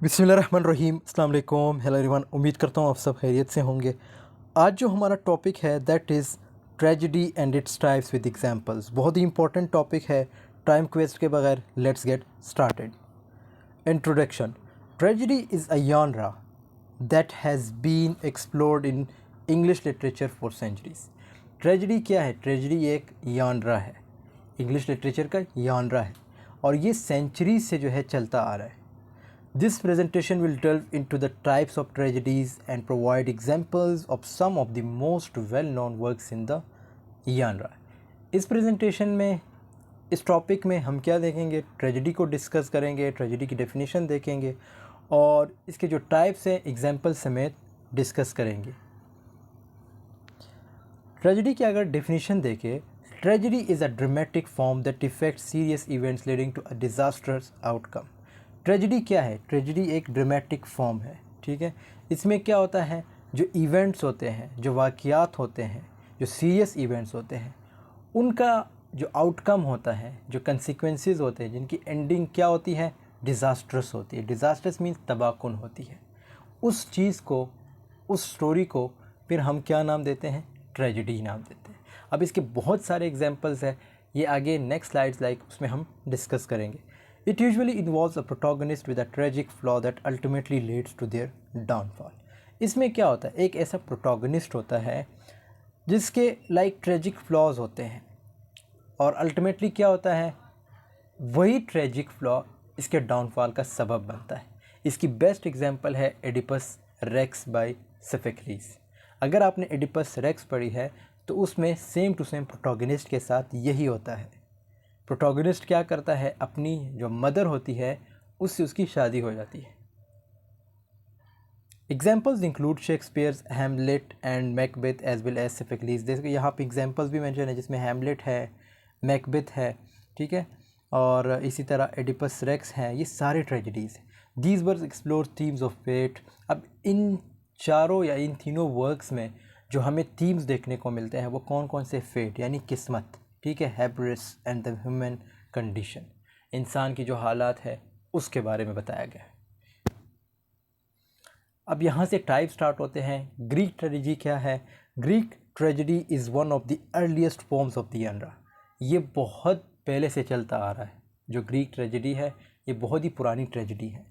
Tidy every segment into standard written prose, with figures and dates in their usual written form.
बिस्मिल्लाहिर्रहमानिर्रहीम, अस्सलाम वालेकुम, हेलो एवरीवन। उम्मीद करता हूँ आप सब खैरियत से होंगे। आज जो हमारा टॉपिक है that is tragedy and its types with examples. बहुत ही इंपॉर्टेंट टॉपिक है। टाइम वेस्ट के बगैर let's get started. Introduction. Tragedy is a genre that has been explored in English literature for centuries। Tragedy क्या है? Tragedy एक यानरा है, English literature का यानरा है, और ये सेंचुरीज से जो है चलता आ रहा है। This presentation will delve into the types of tragedies and provide examples of some of the most well-known works in the genre। इस प्रेजेंटेशन में, इस टॉपिक में हम क्या देखेंगे? ट्रेजेडी को डिस्कस करेंगे, ट्रेजेडी की डेफिनेशन देखेंगे और इसके जो टाइप्स हैं एग्जाम्पल समेत डिस्कस करेंगे। ट्रेजेडी की अगर डेफिनेशन देखें, tragedy is a dramatic form that effects serious events leading to a disasters outcome. Tragedy क्या है? ट्रेजेडी एक ड्रामेटिक फॉर्म है, ठीक है। इसमें क्या होता है? जो इवेंट्स होते हैं, जो वाक़यात होते हैं, जो सीरियस इवेंट्स होते हैं, उनका जो आउटकम होता है, जो कंसिक्वेंसेस होते हैं, जिनकी एंडिंग क्या होती है? डिज़ास्ट्रस होती है। डिज़ास्ट्रस मीन्स तबाहकुन होती है। उस चीज़ को, उस स्टोरी को फिर हम क्या नाम देते हैं? ट्रेजेडी नाम देते हैं। अब इसके बहुत सारे एग्जांपल्स हैं, ये आगे नेक्स्ट स्लाइड्स लाइक उसमें हम डिस्कस करेंगे। It usually involves a protagonist with a tragic flaw that ultimately leads to their downfall. इसमें क्या होता है? एक ऐसा प्रोटोगनिस्ट होता है जिसके लाइक ट्रेजिक फ्लॉज होते हैं, और अल्टीमेटली क्या होता है? वही ट्रेजिक फ्लॉ इसके डाउनफॉल का सबब बनता है। इसकी बेस्ट एग्जांपल है एडिपस रेक्स बाय सोफोक्लिस। अगर आपने एडिपस रेक्स पढ़ी है तो उसमें सेम टू सेम प्रोटोगनिस्ट के साथ यही होता है। प्रोटोगनिस्ट क्या करता है? अपनी जो मदर होती है उससे उसकी शादी हो जाती है। Examples include Shakespeare's Hamlet and Macbeth as well as Sophocles. जैसे कि यहाँ पे एग्जाम्पल्स भी मेंशन है जिसमें हैमलेट है, मैकबेथ है, ठीक है, और इसी तरह एडिपस रेक्स हैं। ये सारे ट्रेजेडीज़ हैं। These works explore themes of fate. अब इन चारों या इन तीनों वर्क्स में जो हमें थीम्स देखने को मिलते हैं वो कौन कौन से? फेट यानी किस्मत, ठीक है, हैब्रिस एंड द ह्यूमन कंडीशन, इंसान की जो हालात है उसके बारे में बताया गया है। अब यहाँ से टाइप स्टार्ट होते हैं। ग्रीक ट्रेजेडी क्या है? Greek tragedy is one of the earliest forms of the genre। ये बहुत पहले से चलता आ रहा है। जो ग्रीक ट्रेजेडी है ये बहुत ही पुरानी ट्रेजेडी है।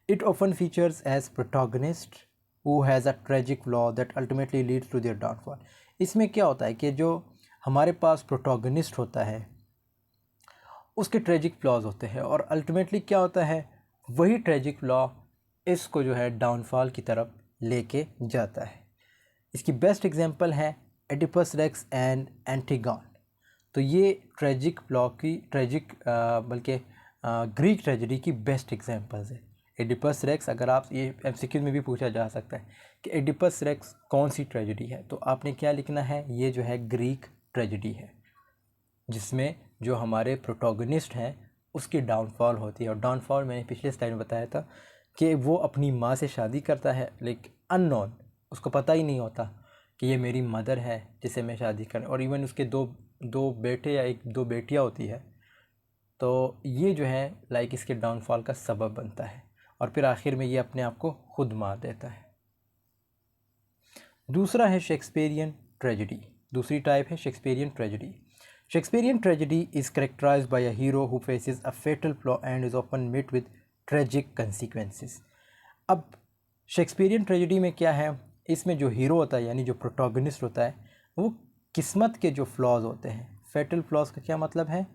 It often features as protagonist who has a tragic flaw that ultimately leads to their downfall. इसमें क्या होता है कि जो हमारे पास प्रोटोगनिस्ट होता है उसके ट्रेजिक फ्लॉज होते हैं, और अल्टीमेटली क्या होता है? वही ट्रेजिक फ्लॉ इसको जो है डाउनफॉल की तरफ लेके जाता है। इसकी बेस्ट एग्जांपल है एडिपस रेक्स एंड एंटीगॉन। तो ये ट्रेजिक फ्लॉ की बल्कि ग्रीक ट्रेजेडी की बेस्ट एग्जांपल्स है। एडिपस रेक्स, अगर आप ये एमसीक्यू में भी पूछा जा सकता है कि एडिपस रेक्स कौन सी ट्रेजेडी है, तो आपने क्या लिखना है? ये जो है ग्रीक ट्रेजेडी है जिसमें जो हमारे प्रोटोगनिस्ट हैं उसकी डाउनफॉल होती है। और डाउनफॉल मैंने पिछले स्लाइड में बताया था कि वो अपनी माँ से शादी करता है, लेकिन अननोन, उसको पता ही नहीं होता कि ये मेरी मदर है जिसे मैं शादी कर, और इवन उसके दो बेटे या दो बेटियाँ होती है। तो ये जो है लाइक इसके डाउनफॉल का सबब बनता है, और फिर आखिर में ये अपने आप को खुद मार देता है। दूसरा है शेक्सपियरियन ट्रेजेडी। दूसरी टाइप है Shakespearean tragedy. Shakespearean tragedy is characterized by a hero who faces a fatal flaw and is often met with tragic consequences। अब शेक्सपियरियन ट्रेजेडी में क्या है? इसमें जो हीरो होता है यानी जो प्रोटोगनिस्ट होता है वो किस्मत के जो फ्लॉज होते हैं, फेटल फ्लॉज का क्या मतलब है?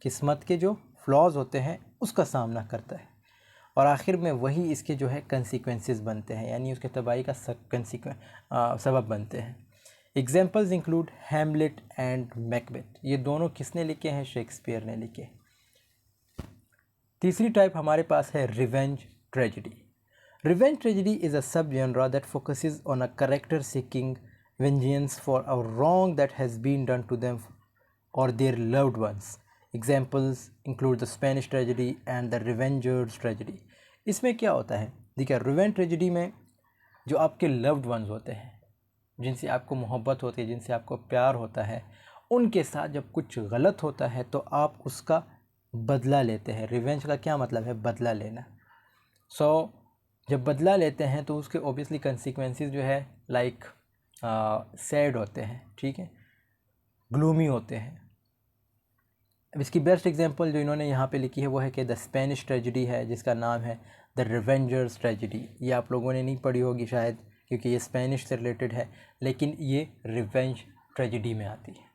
किस्मत के जो फ्लॉज होते हैं उसका सामना करता है, और आखिर में वही इसके जो है कंसिक्वेंसेस बनते हैं, यानी उसके तबाही का सबब बनते हैं। Examples include Hamlet and Macbeth. ये दोनों किसने लिखे हैं? शेक्सपियर ने लिखे। तीसरी टाइप हमारे पास है revenge tragedy. Revenge tragedy is अ सब genre that focuses on a character seeking vengeance for a wrong that has been done to them or their loved ones। Examples include the Spanish tragedy and the Revengers tragedy। इसमें क्या होता है? देखिए, revenge tragedy में जो आपके loved ones होते हैं, जिनसे आपको मोहब्बत होती है, जिनसे आपको प्यार होता है, उनके साथ जब कुछ गलत होता है तो आप उसका बदला लेते हैं। रिवेंज का क्या मतलब है? बदला लेना। जब बदला लेते हैं तो उसके ऑब्वियसली कंसिक्वेंसेस जो है लाइक सैड होते हैं, ठीक है, ग्लूमी होते हैं। अब इसकी बेस्ट एग्जांपल जो इन्होंने यहाँ पे लिखी है वो है कि द स्पेनिश ट्रेजेडी है, जिसका नाम है द रिवेंजर्स ट्रेजेडी। ये आप लोगों ने नहीं पढ़ी होगी शायद, क्योंकि ये स्पेनिश से रिलेटेड है, लेकिन ये रिवेंज ट्रेजेडी में आती है।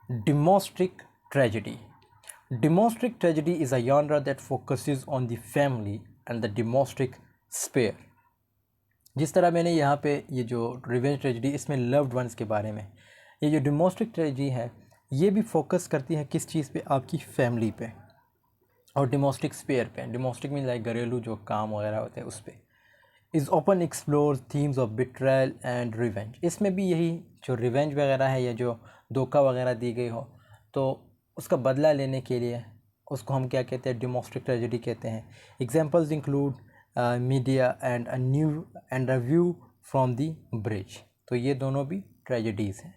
Domestic tragedy. Domestic tragedy is a genre that focuses on the family and the domestic sphere. जिस तरह मैंने यहाँ पे ये जो रिवेंज ट्रेजेडी, इसमें लव्ड वंस के बारे में, ये जो डोमेस्टिक ट्रेजेडी है ये भी फोकस करती है किस चीज़ पे, आपकी फैमिली पे और डोमेस्टिक स्पेयर पे। डोमेस्टिक मीन लाइक घरेलू जो काम वगैरह होते हैं उस पर। Is open explore themes of betrayal and revenge. इसमें भी यही जो रिवेंज वगैरह है या जो धोखा वगैरह दी गई हो तो उसका बदला लेने के लिए उसको हम क्या कहते हैं, डोमेस्टिक ट्रेजेडी कहते हैं। Examples include media and a view from the bridge. तो ये दोनों भी ट्रेजेडीज़ हैं।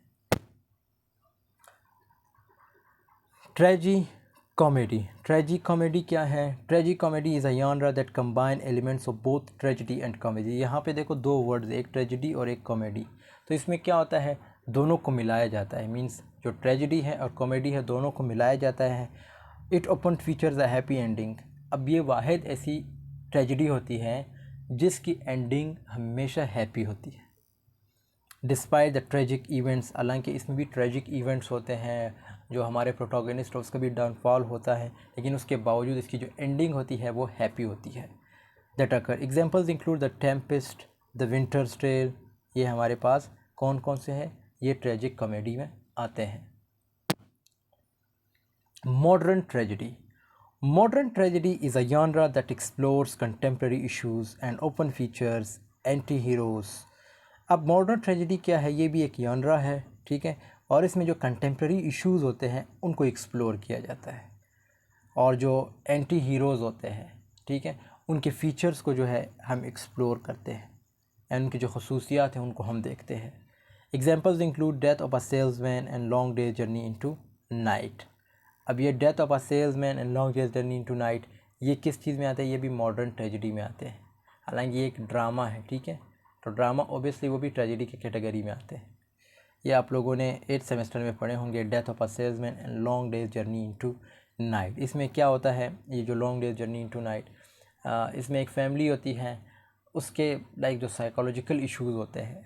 ट्रेजी कॉमेडी। ट्रेजी कॉमेडी क्या है? ट्रेजी comedy is a genre that combine elements of both tragedy and comedy. यहाँ पे देखो दो वर्ड्स, एक ट्रेजेडी और एक कॉमेडी। तो इसमें क्या होता है, दोनों को मिलाया जाता है। मींस जो ट्रेजेडी है और कॉमेडी है दोनों को मिलाया जाता है। It open features a happy ending. अब ये वाहिद ऐसी ट्रेजेडी होती है जिसकी एंडिंग हमेशा हैप्पी होती है डिस्पाइट द ट्रेजिक इवेंट्स। हालांकि इसमें भी ट्रेजिक इवेंट्स होते हैं, जो हमारे प्रोटोगनिस्ट उसका भी डाउनफॉल होता है, लेकिन उसके बावजूद इसकी जो एंडिंग होती है वो हैप्पी होती है। That occur examples include the Tempest, the Winter's Tale. ये हमारे पास कौन कौन से हैं, ये ट्रेजिक कॉमेडी में आते हैं। Modern tragedy. Modern tragedy is a genre that explores contemporary issues and often features anti-heroes. अब मॉडर्न ट्रेजेडी क्या है, ये भी एक genre है, ठीक है, और इसमें जो कंटेम्प्रेरी इश्यूज़ होते हैं उनको एक्सप्लोर किया जाता है और जो एंटी हीरोज़ होते हैं, ठीक है, उनके फ़ीचर्स को जो है हम एक्सप्लोर करते हैं एंड उनकी जो खसूसियात हैं उनको हम देखते हैं। Examples include death of a salesman and long day journey into night. अब ये death of a salesman and long journey into night ये किस चीज़ में आते हैं, ये भी मॉडर्न ट्रेजेडी में आते हैं। हालांकि ये एक ड्रामा है, ठीक है, तो ड्रामा ओबियसली वो भी ट्रेजेडी की कैटेगरी में आते हैं। ये आप लोगों ने 8th सेमेस्टर में पढ़े होंगे, death of a salesman and long days journey into night. इसमें क्या होता है, ये जो long days journey into night, इसमें एक फैमिली होती है, उसके लाइक जो साइकोलॉजिकल इश्यूज़ होते हैं,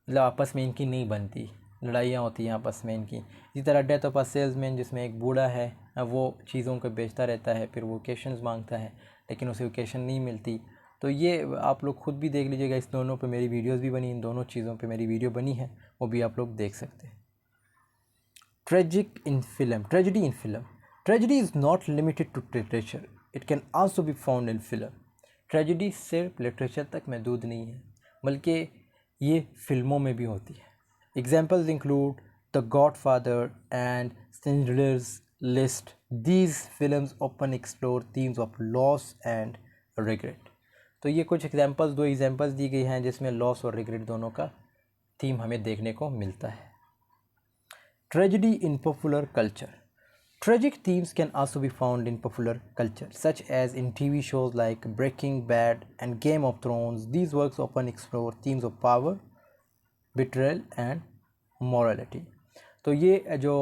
मतलब आपस में इनकी नहीं बनती, लड़ाइयाँ होती हैं आपस में इनकी। इसी तरह डेथ ऑफ अ सेल्समैन, जिसमें एक बूढ़ा है, वो चीज़ों को बेचता रहता है, फिर वो ओकेशंस मांगता है लेकिन उसे ओकेशन नहीं मिलती। तो ये आप लोग खुद भी देख लीजिएगा, इस दोनों पे मेरी वीडियोस भी बनी, इन दोनों चीज़ों पे मेरी वीडियो बनी है, वो भी आप लोग देख सकते हैं। Tragic in film. Tragedy in film. Tragedy is not limited to literature, it can also be found in film. Tragedy सिर्फ लिटरेचर तक महदूद नहीं है, बल्कि ये फिल्मों में भी होती है। Examples include The Godfather and Schindler's List. These films often explore themes of loss and regret. तो ये कुछ एग्जांपल्स, दो एग्जांपल्स दी गई हैं जिसमें लॉस और रिग्रेट दोनों का थीम हमें देखने को मिलता है। Tragedy in popular culture. Tragic themes can also be found in popular culture, such as in TV shows like Breaking Bad and Game of Thrones. These works often explore themes of power, betrayal and morality. तो ये जो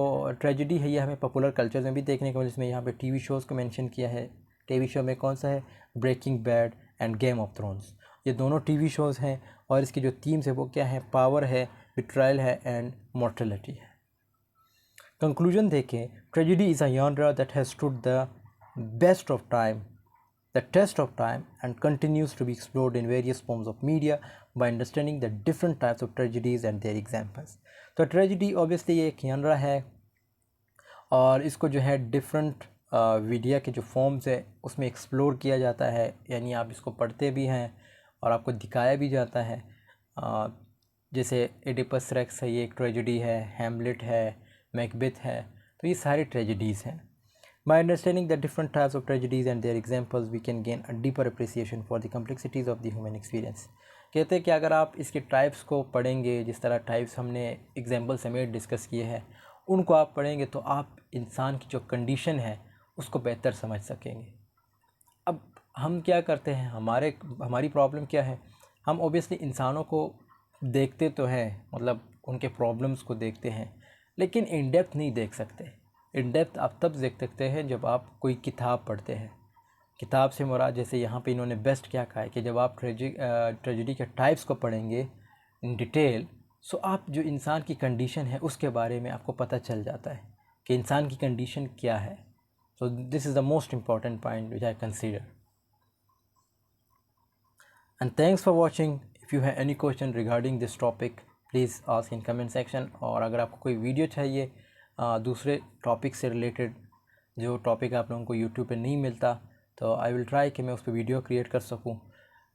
tragedy है ये हमें popular culture में भी देखने को, जिसमें यहाँ पे टीवी शोज़ को मेंशन किया है। टीवी शो में कौन सा है, Breaking Bad and Game of Thrones. ये दोनों टीवी शोज़ हैं और इसकी जो थीम्स है वो क्या है, पावर है, बिट्रायल है एंड मॉर्टलिटी है। कंक्लूजन देखें, tragedy is a genre that has stood the best of time, the test of time, and continues to be explored in various forms of media by understanding the different types of tragedies and their examples. तो tragedy obviously ये एक genre है और इसको जो है different media के जो फॉर्म्स है उसमें एक्सप्लोर किया जाता है, यानी आप इसको पढ़ते भी हैं और आपको दिखाया भी जाता है। जैसे एडिपस रेक्स है, ये एक ट्रेजिडी है, हैमलेट है, मैकबेथ है, तो ये सारी ट्रेजिडीज़ हैं। By understanding the different types of tragedies and their examples, we can gain a deeper appreciation for the complexities of the human experience. कहते हैं कि अगर आप इसके टाइप्स को पढ़ेंगे, जिस तरह टाइप्स हमने एग्जाम्पल समेत डिस्कस किए हैं, उनको आप पढ़ेंगे तो आप इंसान की जो कंडीशन है उसको बेहतर समझ सकेंगे। अब हम क्या करते हैं, हमारी प्रॉब्लम क्या है, हम ओबियसली इंसानों को देखते तो हैं, मतलब उनके प्रॉब्लम्स को देखते हैं, लेकिन इन डेप्थ नहीं देख सकते। इन डेप्थ आप तब देख सकते हैं जब आप कोई किताब पढ़ते हैं। किताब से मुराद, जैसे यहाँ पे इन्होंने बेस्ट क्या कहा है कि जब आप ट्रेजेडी के टाइप्स को पढ़ेंगे इन डिटेल, सो आप जो इंसान की कंडीशन है उसके बारे में आपको पता चल जाता है कि इंसान की कंडीशन क्या है। So this is the most important point which I consider. And thanks for watching. If you have any question regarding this topic, please ask in comment section. और अगर आपको कोई वीडियो चाहिए दूसरे टॉपिक से रिलेटेड, जो टॉपिक आप लोगों को यूट्यूब पे नहीं मिलता, तो आई विल ट्राई कि मैं उस पर वीडियो क्रिएट कर सकूं।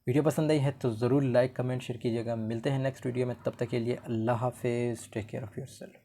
वीडियो पसंद आई है तो ज़रूर लाइक कमेंट शेयर कीजिएगा। मिलते हैं नेक्स्ट वीडियो में, तब तक के लिए अल्लाह हाफिज़, टेक केयर ऑफ़ योरसेल्फ।